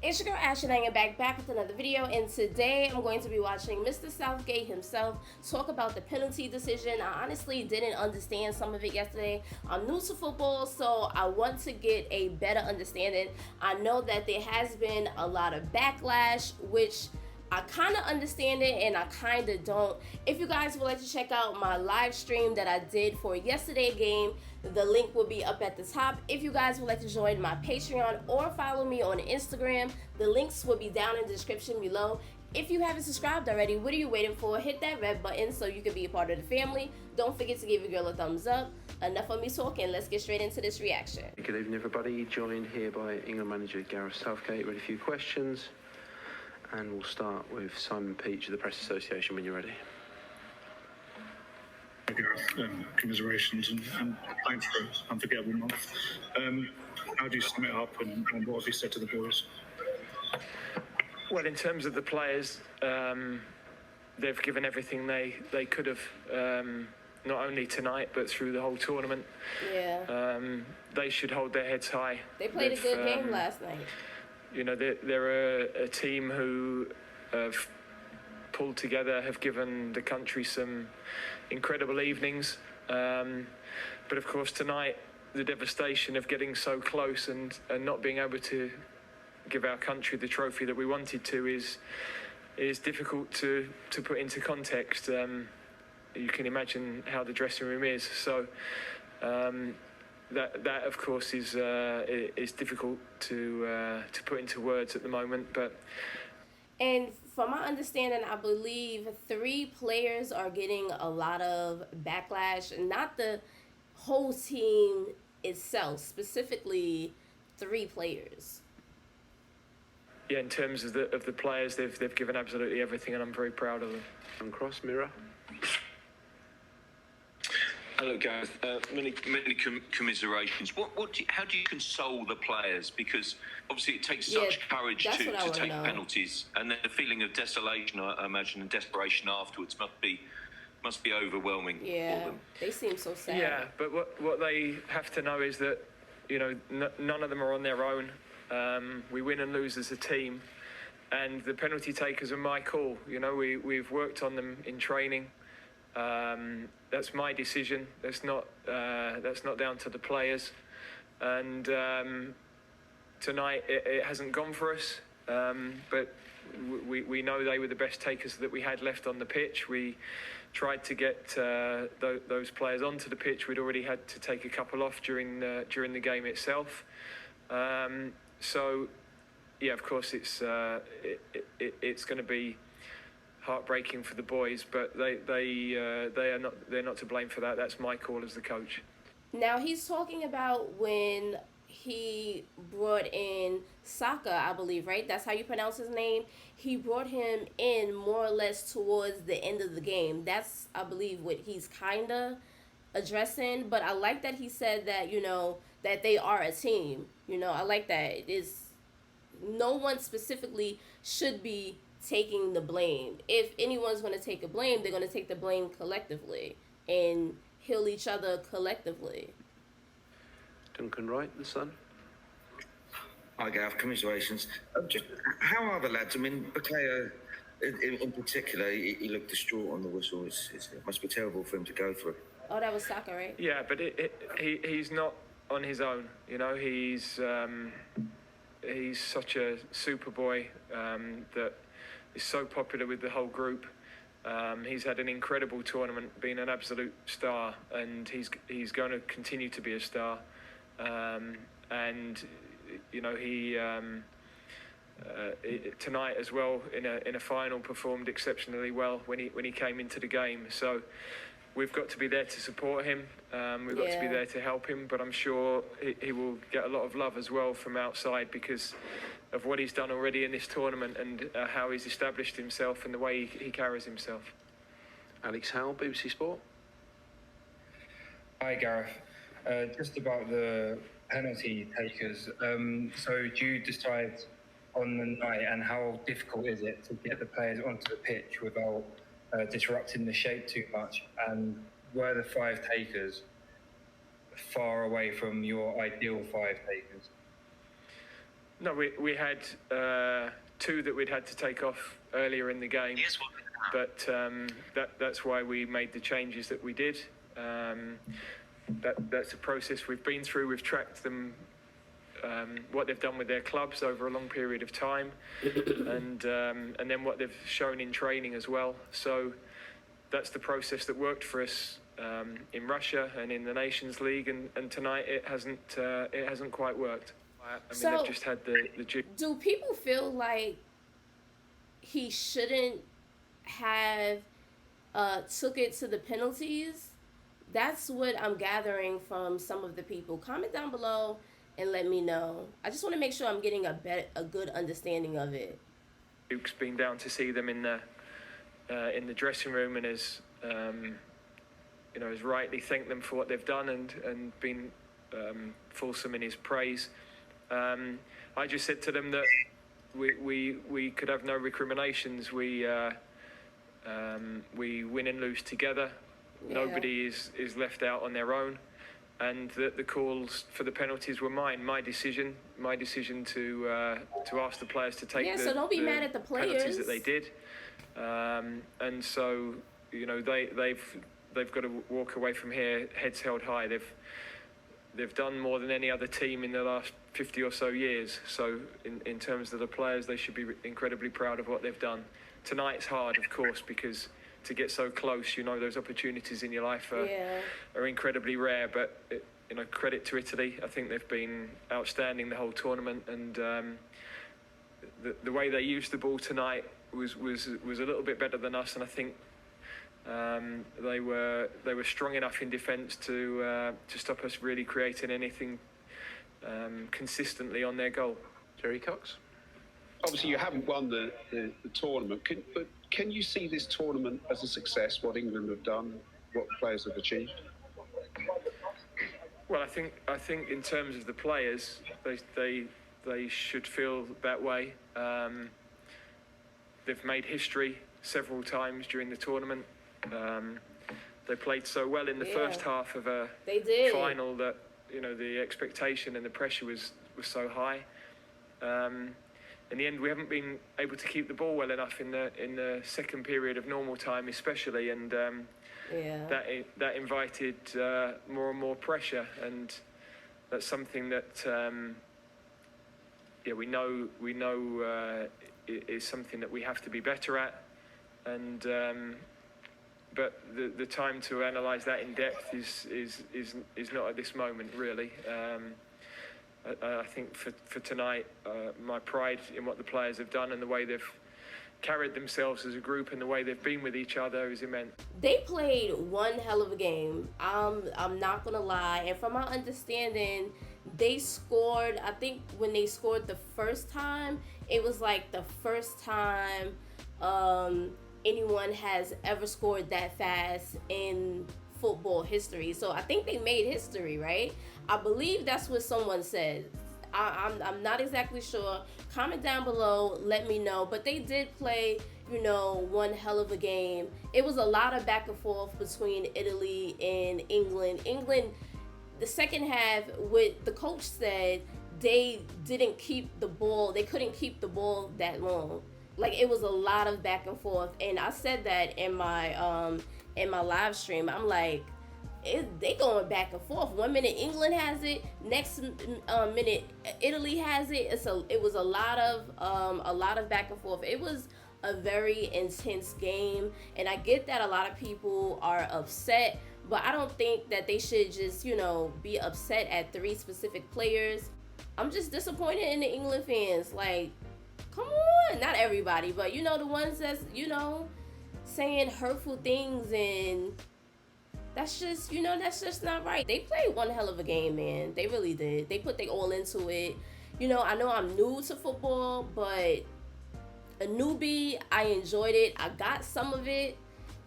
It's your girl Ashley, and I'm back with another video, and today I'm going to be watching Mr. Southgate himself talk about the penalty decision. I honestly didn't understand some of it yesterday. I'm new to football, so I want to get a better understanding. I know that there has been a lot of backlash, which I kind of understand it and I kind of don't. If you guys would like to check out my live stream that I did for yesterday's game, the link will be up at the top. If you guys would like to join my Patreon or follow me on Instagram, the links will be down in the description below. If you haven't subscribed already, what are you waiting for? Hit that red button so you can be a part of the family. Don't forget to give your girl a thumbs up. Enough of me talking, let's get straight into this reaction. Good evening everybody, joined here by England manager Gareth Southgate with a few questions. And we'll start with Simon Peach of the Press Association when you're ready. Gareth, commiserations and thanks for an unforgettable month. How do you sum it up and what have you said to the boys? Well, in terms of the players, they've given everything they could have, not only tonight but through the whole tournament. Yeah. They should hold their heads high. They played a good game last night. You know, they're a team who have pulled together, have given the country some incredible evenings. But of course, tonight, the devastation of getting so close and not being able to give our country the trophy that we wanted to is difficult to put into context. You can imagine how the dressing room is. So that of course is difficult to put into words at the moment. And from my understanding, I believe 3 players are getting a lot of backlash, not the whole team itself, specifically 3 players. Yeah, in terms of the players, they've given absolutely everything, and I'm very proud of them. And cross mirror. Hello, Gareth. Many commiserations. How do you console the players? Because obviously it takes such courage to take penalties, and then the feeling of desolation, I imagine, and desperation afterwards must be overwhelming for them. They seem so sad. Yeah, but what they have to know is that, you know, none of them are on their own. We win and lose as a team, and the penalty takers are my call. You know, we've worked on them in training. That's my decision. That's not down to the players. And tonight it hasn't gone for us. But we know they were the best takers that we had left on the pitch. We tried to get those players onto the pitch. We'd already had to take a couple off during the game itself. So yeah, of course it's going to be heartbreaking for the boys, but they're not to blame for that. That's my call as the coach. Now he's talking about when he brought in Saka, I believe, right? That's how you pronounce his name. He brought him in more or less towards the end of the game. That's, I believe, what he's kind of addressing. But I like that he said that, you know, that they are a team. You know, I like that. It is, no one specifically should be taking the blame. If anyone's going to take a blame, they're going to take the blame collectively and heal each other collectively. Duncan Wright, the son. Hi, Gav. Commiserations. Just how are the lads? I mean, Bakaya in particular, he looked distraught on the whistle. It must be terrible for him to go through. Oh, that was Saka, right? Yeah, but he's not on his own. You know, he's such a super boy that is so popular with the whole group. He's had an incredible tournament, been an absolute star, and he's going to continue to be a star. And you know, he tonight as well in a final performed exceptionally well when he came into the game. So we've got to be there to support him. We've got to be there to help him, but I'm sure he will get a lot of love as well from outside because of what he's done already in this tournament and how he's established himself and the way he carries himself. Alex Howell, BBC Sport. Hi, Gareth. Just about the penalty takers. So do you decide on the night, and how difficult is it to get the players onto the pitch without disrupting the shape too much? And were the 5 takers far away from your ideal 5 takers? No, we had two that we'd had to take off earlier in the game, but that's why we made the changes that we did. That's a process we've been through. We've tracked them, what they've done with their clubs over a long period of time, and then what they've shown in training as well. So that's the process that worked for us in Russia and in the Nations League, and tonight it hasn't quite worked. I mean, so, they've just had the do people feel like he shouldn't have took it to the penalties? That's what I'm gathering from some of the people. Comment down below and let me know. I just want to make sure I'm getting a good understanding of it. Duke's been down to see them in the dressing room and has rightly thanked them for what they've done and been fulsome in his praise. I just said to them that we could have no recriminations. We win and lose together. Yeah. Nobody is left out on their own, and the calls for the penalties were mine. My decision to ask the players to take so don't be mad at the players. Penalties that they did, and so they've got to walk away from here heads held high. They've done more than any other team in the last 50 or so years. So in terms of the players, they should be incredibly proud of what they've done. Tonight's hard, of course, because to get so close, those opportunities in your life are incredibly rare. But credit to Italy. I think they've been outstanding the whole tournament, and the way they used the ball tonight was a little bit better than us. And I think they were strong enough in defence to stop us really creating anything consistently on their goal. Jerry Cox? Obviously, you haven't won the tournament, but can you see this tournament as a success, what England have done, what the players have achieved? Well, I think in terms of the players, they should feel that way. They've made history several times during the tournament. They played so well in the first half of a final that the expectation and the pressure was so high. In the end, we haven't been able to keep the ball well enough in the second period of normal time, especially, and that invited more and more pressure, and that's something that we know is something that we have to be better at, and but the time to analyse that in depth is not at this moment, really. I think for tonight, my pride in what the players have done and the way they've carried themselves as a group and the way they've been with each other is immense. They played one hell of a game. I'm not gonna lie, and from my understanding, they scored. I think when they scored the first time, it was like the first time anyone has ever scored that fast in football history. So I think they made history, right? I believe that's what someone said. I'm not exactly sure. Comment down below, let me know. But they did play, one hell of a game. It was a lot of back and forth between Italy and England. England, the second half, what the coach said, they didn't keep the ball. They couldn't keep the ball that long. Like, it was a lot of back and forth. And I said that in my live stream. I'm like, they going back and forth. 1 minute England has it, next minute Italy has it. It was a lot of back and forth. It was a very intense game, and I get that a lot of people are upset, but I don't think that they should just be upset at 3 specific players. I'm just disappointed in the England fans. Like, come on, not everybody, but the ones that's saying hurtful things, and that's just not right. They played one hell of a game, man. They really did. They put their all into it. I know I'm new to football, but a newbie, I enjoyed it. I got some of it,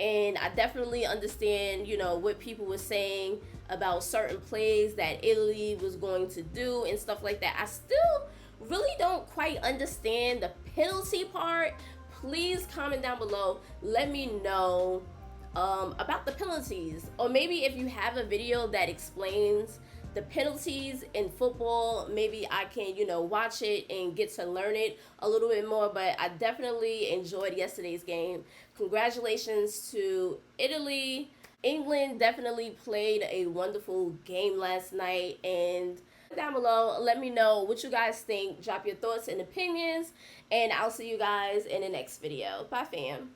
and I definitely understand, what people were saying about certain plays that Italy was going to do and stuff like that. I still really don't quite understand the penalty part. Please comment down below. Let me know about the penalties, or maybe if you have a video that explains the penalties in football, maybe I can, watch it and get to learn it a little bit more. But I definitely enjoyed yesterday's game. Congratulations to Italy. England definitely played a wonderful game last night. And down below, let me know what you guys think. Drop your thoughts and opinions. And I'll see you guys in the next video. Bye, fam.